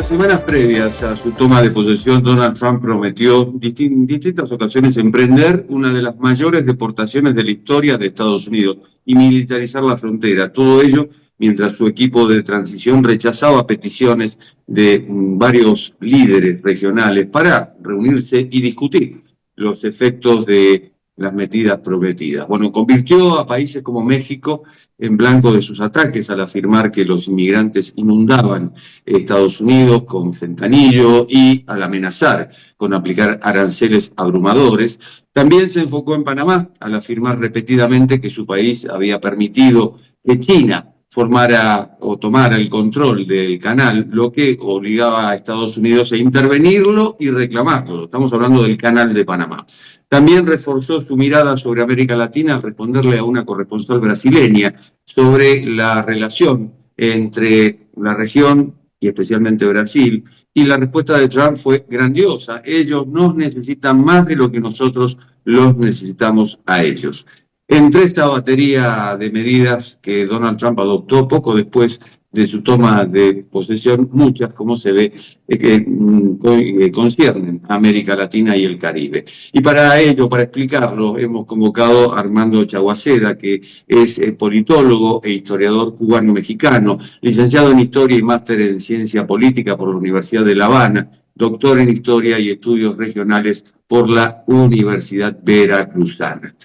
las semanas previas a su toma de posesión, Donald Trump prometió en distintas ocasiones emprender una de las mayores deportaciones de la historia de Estados Unidos y militarizar la frontera. Todo ello mientras su equipo de transición rechazaba peticiones de varios líderes regionales para reunirse y discutir los efectos de las medidas prometidas. Bueno, convirtió a países como México en blanco de sus ataques al afirmar que los inmigrantes inundaban Estados Unidos con fentanilo y al amenazar con aplicar aranceles abrumadores. También se enfocó en Panamá al afirmar repetidamente que su país había permitido que China formara o tomara el control del canal, lo que obligaba a Estados Unidos a intervenirlo y reclamarlo. Estamos hablando del canal de Panamá. También reforzó su mirada sobre América Latina al responderle a una corresponsal brasileña sobre la relación entre la región y especialmente Brasil, y la respuesta de Trump fue grandiosa. Ellos nos necesitan más de lo que nosotros los necesitamos a ellos. Entre esta batería de medidas que Donald Trump adoptó poco después de su toma de posesión, muchas, como se ve, que conciernen a América Latina y el Caribe. Y para ello, para explicarlo, hemos convocado a Armando Chaguacera, que es politólogo e historiador cubano-mexicano, licenciado en Historia y máster en Ciencia Política por la Universidad de La Habana, doctor en Historia y Estudios Regionales por la Universidad Veracruzana.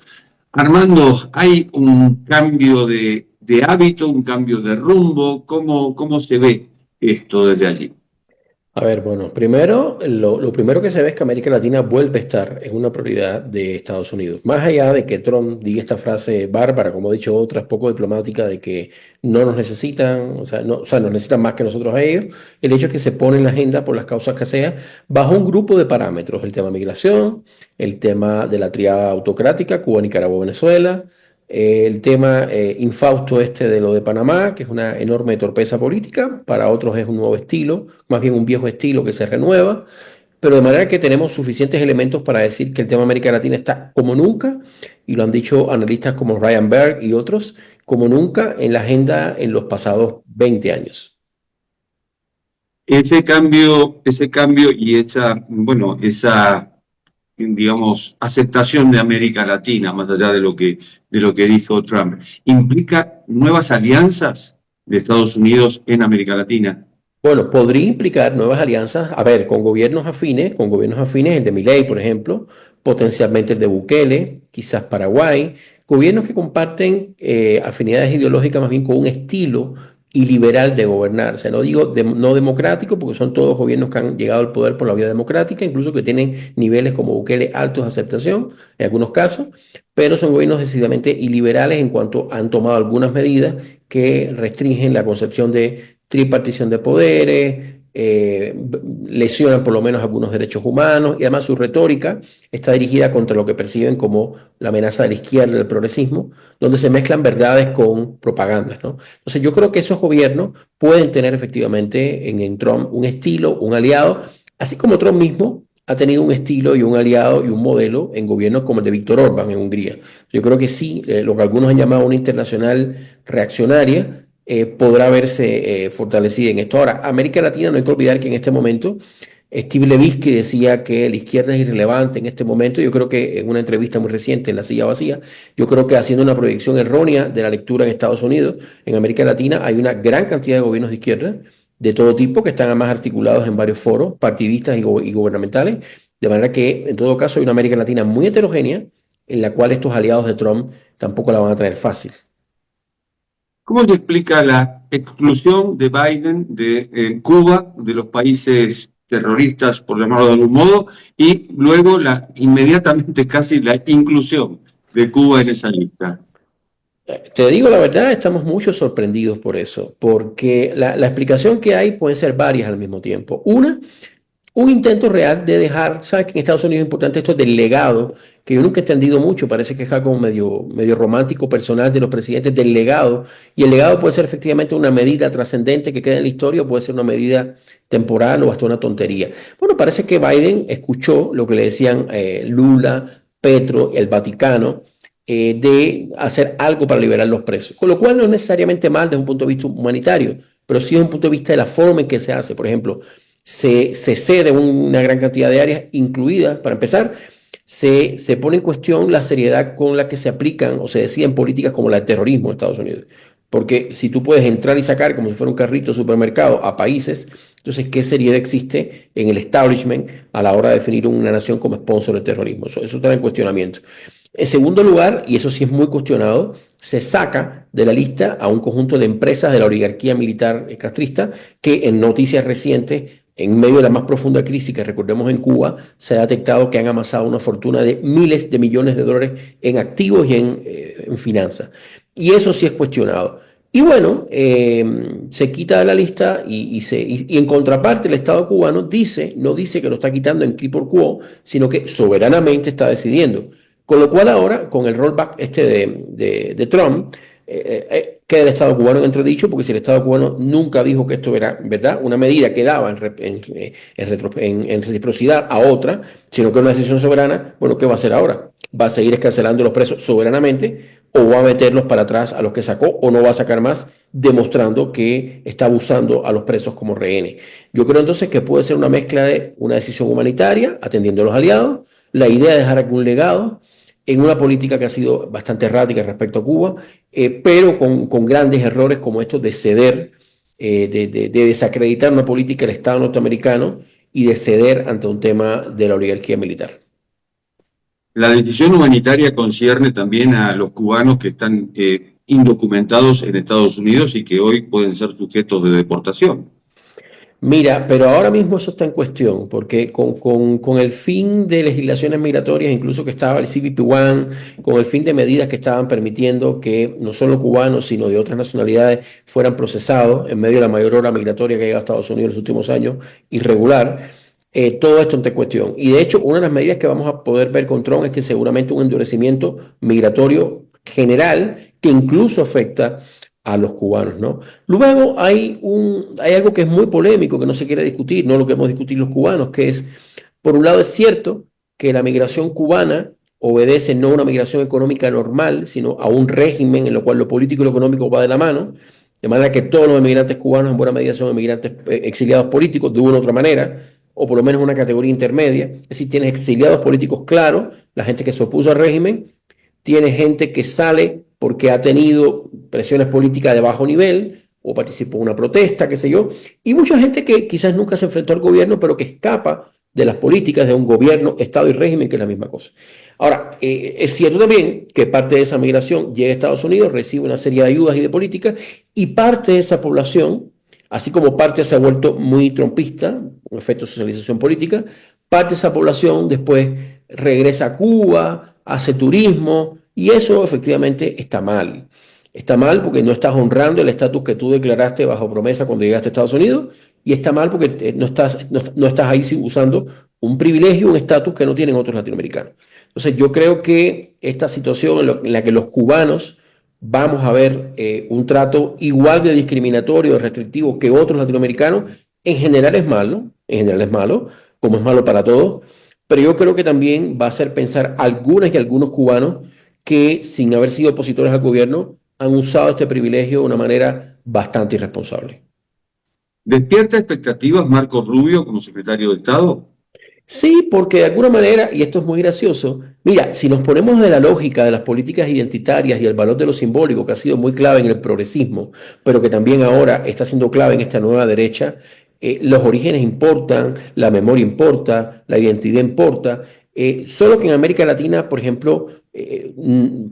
Armando, ¿hay un cambio de hábito, un cambio de rumbo? ¿Cómo se ve esto desde allí? A ver, bueno, primero, lo primero que se ve es que América Latina vuelve a estar en una prioridad de Estados Unidos. Más allá de que Trump diga esta frase bárbara, como ha dicho otras, poco diplomática, de que no nos necesitan, nos necesitan más que nosotros a ellos, el hecho es que se pone en la agenda por las causas que sea, bajo un grupo de parámetros, el tema migración, el tema de la triada autocrática, Cuba, Nicaragua, Venezuela, el tema infausto este de lo de Panamá, que es una enorme torpeza política, para otros es un nuevo estilo, más bien un viejo estilo que se renueva, pero de manera que tenemos suficientes elementos para decir que el tema América Latina está como nunca, y lo han dicho analistas como Ryan Berg y otros, como nunca en la agenda en los pasados 20 años. Ese cambio y esa, digamos, aceptación de América Latina, más allá de lo que dijo Trump, implica nuevas alianzas de Estados Unidos en América Latina. Bueno, podría implicar nuevas alianzas, a ver, con gobiernos afines, el de Milei, por ejemplo, potencialmente el de Bukele, quizás Paraguay, gobiernos que comparten afinidades ideológicas más bien con un estilo iliberal de gobernar. O sea, no digo no democrático, porque son todos gobiernos que han llegado al poder por la vía democrática, incluso que tienen niveles como Bukele altos de aceptación en algunos casos, pero son gobiernos decididamente iliberales en cuanto han tomado algunas medidas que restringen la concepción de tripartición de poderes, lesionan por lo menos algunos derechos humanos y además su retórica está dirigida contra lo que perciben como la amenaza de la izquierda, del progresismo, donde se mezclan verdades con propagandas, ¿no? Entonces yo creo que esos gobiernos pueden tener efectivamente en Trump un estilo, un aliado, así como Trump mismo ha tenido un estilo y un aliado y un modelo en gobiernos como el de Víctor Orbán en Hungría. Yo creo que sí, lo que algunos han llamado una internacional reaccionaria, podrá verse fortalecida en esto. Ahora, América Latina, no hay que olvidar que en este momento Steve Levitsky decía que la izquierda es irrelevante en este momento. Yo creo que en una entrevista muy reciente en La Silla Vacía, yo creo que haciendo una proyección errónea de la lectura en Estados Unidos, en América Latina hay una gran cantidad de gobiernos de izquierda de todo tipo que están además articulados en varios foros partidistas y gubernamentales, de manera que en todo caso hay una América Latina muy heterogénea en la cual estos aliados de Trump tampoco la van a traer fácil. ¿Cómo se explica la exclusión de Biden de Cuba, de los países terroristas, por llamarlo de algún modo, y luego inmediatamente casi la inclusión de Cuba en esa lista? Te digo la verdad, estamos mucho sorprendidos por eso, porque la explicación que hay pueden ser varias al mismo tiempo. Una, un intento real de dejar, sabes que en Estados Unidos es importante esto del legado, que yo nunca he entendido mucho, parece que es algo medio romántico personal de los presidentes del legado, y el legado puede ser efectivamente una medida trascendente que queda en la historia, o puede ser una medida temporal o hasta una tontería. Bueno, parece que Biden escuchó lo que le decían Lula, Petro, el Vaticano, de hacer algo para liberar los presos, con lo cual no es necesariamente mal desde un punto de vista humanitario, pero sí desde un punto de vista de la forma en que se hace. Por ejemplo, se cede una gran cantidad de áreas, incluidas, para empezar, se pone en cuestión la seriedad con la que se aplican o se deciden políticas como la de terrorismo en Estados Unidos. Porque si tú puedes entrar y sacar como si fuera un carrito de supermercado a países, entonces, ¿qué seriedad existe en el establishment a la hora de definir una nación como sponsor del terrorismo? Eso está en cuestionamiento. En segundo lugar, y eso sí es muy cuestionado, se saca de la lista a un conjunto de empresas de la oligarquía militar castrista que en noticias recientes, en medio de la más profunda crisis que recordemos en Cuba, se ha detectado que han amasado una fortuna de miles de millones de dólares en activos y en finanzas. Y eso sí es cuestionado. Y bueno, se quita de la lista y en contraparte el Estado cubano no dice que lo está quitando en quid por quo, sino que soberanamente está decidiendo. Con lo cual ahora, con el rollback de Trump, queda el Estado cubano en entredicho, porque si el Estado cubano nunca dijo que esto era, ¿verdad?, una medida que daba en reciprocidad a otra, sino que era una decisión soberana, bueno, ¿qué va a hacer ahora? ¿Va a seguir escarcelando a los presos soberanamente o va a meterlos para atrás a los que sacó o no va a sacar más, demostrando que está abusando a los presos como rehenes? Yo creo entonces que puede ser una mezcla de una decisión humanitaria, atendiendo a los aliados, la idea de dejar algún legado, en una política que ha sido bastante errática respecto a Cuba, pero con grandes errores como estos de ceder, de desacreditar una política del Estado norteamericano y de ceder ante un tema de la oligarquía militar. La decisión humanitaria concierne también a los cubanos que están indocumentados en Estados Unidos y que hoy pueden ser sujetos de deportación. Mira, pero ahora mismo eso está en cuestión, porque con el fin de legislaciones migratorias, incluso que estaba el CBP-1, con el fin de medidas que estaban permitiendo que no solo cubanos, sino de otras nacionalidades fueran procesados en medio de la mayor ola migratoria que ha llegado a Estados Unidos en los últimos años, irregular, todo esto está en cuestión. Y de hecho, una de las medidas que vamos a poder ver con Trump es que seguramente un endurecimiento migratorio general que incluso afecta a los cubanos, ¿no? Luego hay algo que es muy polémico, que no se quiere discutir, no lo queremos discutir los cubanos, que es, por un lado es cierto que la migración cubana obedece no a una migración económica normal, sino a un régimen en lo cual lo político y lo económico va de la mano, de manera que todos los emigrantes cubanos en buena medida son emigrantes exiliados políticos de una u otra manera, o por lo menos una categoría intermedia. Es decir, tienes exiliados políticos claros, la gente que se opuso al régimen, tiene gente que sale porque ha tenido presiones políticas de bajo nivel o participó en una protesta, qué sé yo, y mucha gente que quizás nunca se enfrentó al gobierno, pero que escapa de las políticas de un gobierno, Estado y régimen, que es la misma cosa. Ahora, es cierto también que parte de esa migración llega a Estados Unidos, recibe una serie de ayudas y de políticas, y parte de esa población, así como parte se ha vuelto muy trompista, un efecto de socialización política, parte de esa población después regresa a Cuba, hace turismo, y eso efectivamente está mal. Está mal porque no estás honrando el estatus que tú declaraste bajo promesa cuando llegaste a Estados Unidos, y está mal porque no estás ahí usando un privilegio, un estatus que no tienen otros latinoamericanos. Entonces yo creo que esta situación en la que los cubanos vamos a ver un trato igual de discriminatorio, de restrictivo que otros latinoamericanos, en general es malo, como es malo para todos, pero yo creo que también va a hacer pensar a algunas y algunos cubanos que, sin haber sido opositores al gobierno, han usado este privilegio de una manera bastante irresponsable. ¿Despierta expectativas Marco Rubio como secretario de Estado? Sí, porque de alguna manera, y esto es muy gracioso, mira, si nos ponemos de la lógica de las políticas identitarias y el valor de lo simbólico, que ha sido muy clave en el progresismo, pero que también ahora está siendo clave en esta nueva derecha, los orígenes importan, la memoria importa, la identidad importa, solo que en América Latina, por ejemplo,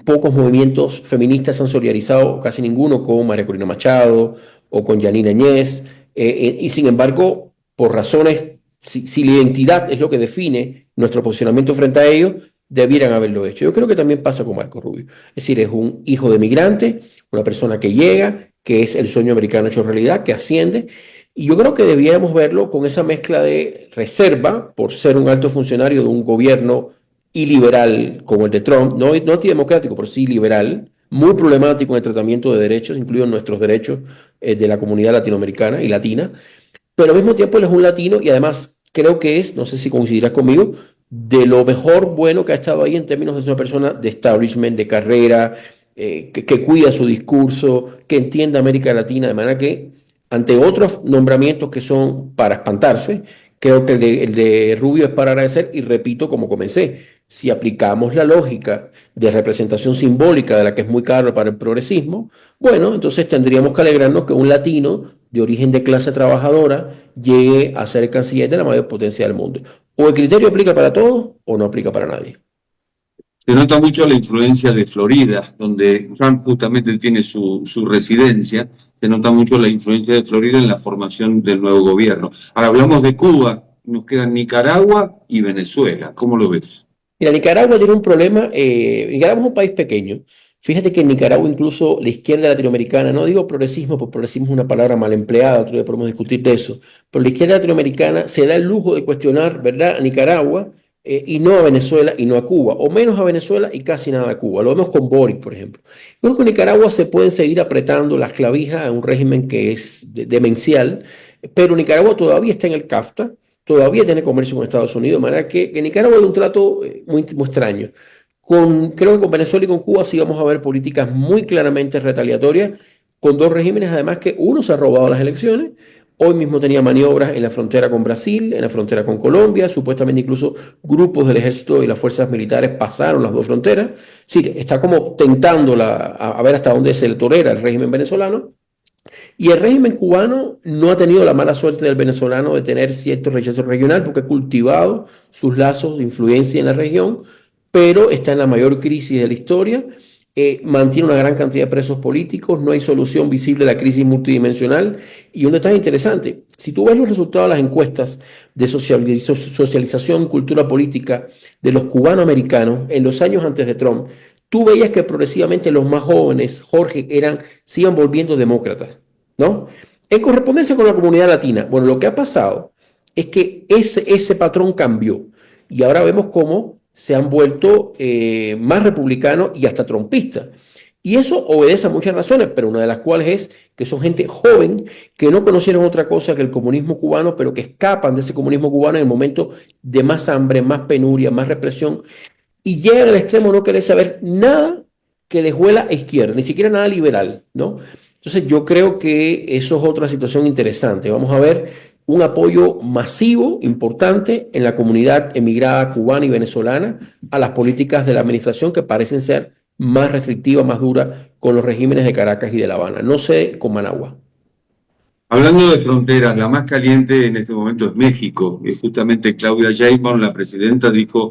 pocos movimientos feministas se han solidarizado, casi ninguno, con María Corina Machado o con Yanina Añez, y sin embargo, por razones, si la identidad es lo que define nuestro posicionamiento frente a ellos, debieran haberlo hecho. Yo creo que también pasa con Marco Rubio. Es decir, es un hijo de migrante, una persona que llega, que es el sueño americano hecho realidad, que asciende. Y yo creo que debiéramos verlo con esa mezcla de reserva por ser un alto funcionario de un gobierno iliberal como el de Trump, no antidemocrático, pero sí liberal, muy problemático en el tratamiento de derechos, incluidos nuestros derechos de la comunidad latinoamericana y latina, pero al mismo tiempo él es un latino y además creo que es, no sé si coincidirás conmigo, de lo mejor bueno que ha estado ahí en términos de ser una persona de establishment, de carrera, que cuida su discurso, que entiende América Latina, de manera que ante otros nombramientos que son para espantarse, creo que el de Rubio es para agradecer y repito como comencé, si aplicamos la lógica de representación simbólica de la que es muy caro para el progresismo, bueno, entonces tendríamos que alegrarnos que un latino de origen de clase trabajadora llegue a ser el canciller de la mayor potencia del mundo. O el criterio aplica para todos o no aplica para nadie. Se nota mucho la influencia de Florida, donde Trump justamente tiene su residencia. Se nota mucho la influencia de Florida en la formación del nuevo gobierno. Ahora hablamos de Cuba, nos quedan Nicaragua y Venezuela. ¿Cómo lo ves? Mira, Nicaragua tiene un problema. Nicaragua es un país pequeño. Fíjate que en Nicaragua incluso la izquierda latinoamericana, no digo progresismo, porque progresismo es una palabra mal empleada, otro día podemos discutir de eso, pero la izquierda latinoamericana se da el lujo de cuestionar, ¿verdad?, a Nicaragua y no a Venezuela y no a Cuba, o menos a Venezuela y casi nada a Cuba. Lo vemos con Boric, por ejemplo. Yo creo que en Nicaragua se pueden seguir apretando las clavijas a un régimen que es demencial, pero Nicaragua todavía está en el CAFTA, todavía tiene comercio con Estados Unidos, de manera que en Nicaragua hay un trato muy extraño. Creo que con Venezuela y con Cuba sí vamos a ver políticas muy claramente retaliatorias, con dos regímenes, además que uno se ha robado las elecciones. Hoy mismo tenía maniobras en la frontera con Brasil, en la frontera con Colombia, supuestamente incluso grupos del ejército y las fuerzas militares pasaron las dos fronteras. Sí, está como tentando a ver hasta dónde se le tolera el régimen venezolano. Y el régimen cubano no ha tenido la mala suerte del venezolano de tener cierto rechazo regional porque ha cultivado sus lazos de influencia en la región, pero está en la mayor crisis de la historia, mantiene una gran cantidad de presos políticos, no hay solución visible a la crisis multidimensional. Y un detalle interesante, si tú ves los resultados de las encuestas de socialización, cultura política de los cubanoamericanos en los años antes de Trump, tú veías que progresivamente los más jóvenes, Jorge, se iban volviendo demócratas, ¿no? En correspondencia con la comunidad latina, bueno, lo que ha pasado es que ese patrón cambió y ahora vemos cómo se han vuelto más republicanos y hasta trompistas. Y eso obedece a muchas razones, pero una de las cuales es que son gente joven que no conocieron otra cosa que el comunismo cubano, pero que escapan de ese comunismo cubano en el momento de más hambre, más penuria, más represión, y llegan al extremo de no querer saber nada que les huela a izquierda, ni siquiera nada liberal, ¿no? Entonces yo creo que eso es otra situación interesante. Vamos a ver un apoyo masivo, importante, en la comunidad emigrada cubana y venezolana a las políticas de la administración que parecen ser más restrictivas, más duras con los regímenes de Caracas y de La Habana. No sé con Managua. Hablando de fronteras, la más caliente en este momento es México. Justamente Claudia Sheinbaum, la presidenta, dijo,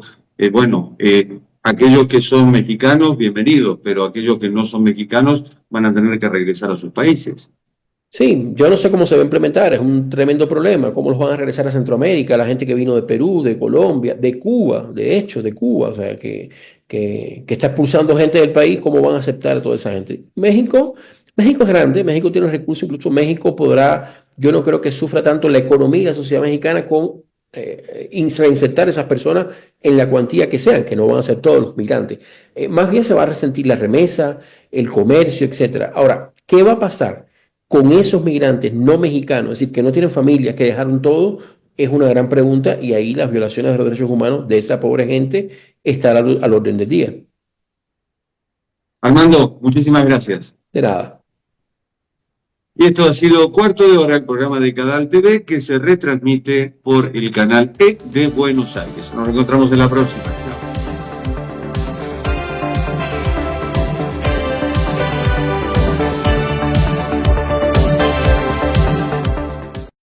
aquellos que son mexicanos, bienvenidos, pero aquellos que no son mexicanos van a tener que regresar a sus países. Sí, yo no sé cómo se va a implementar, es un tremendo problema, cómo los van a regresar a Centroamérica, la gente que vino de Perú, de Colombia, de Cuba, de hecho, de Cuba, o sea, que está expulsando gente del país, ¿cómo van a aceptar a toda esa gente? México es grande, México tiene recursos, incluso México podrá, yo no creo que sufra tanto la economía y la sociedad mexicana con reinsertar a esas personas en la cuantía que sean, que no van a ser todos los migrantes. Más bien se va a resentir la remesa, el comercio, etcétera. Ahora, ¿qué va a pasar con esos migrantes no mexicanos, es decir, que no tienen familias, que dejaron todo? Es una gran pregunta y ahí las violaciones de los derechos humanos de esa pobre gente están al orden del día. Armando, muchísimas gracias. De nada. Y esto ha sido Cuarto de Hora, el programa de Cadal TV que se retransmite por el canal E de Buenos Aires. Nos encontramos en la próxima.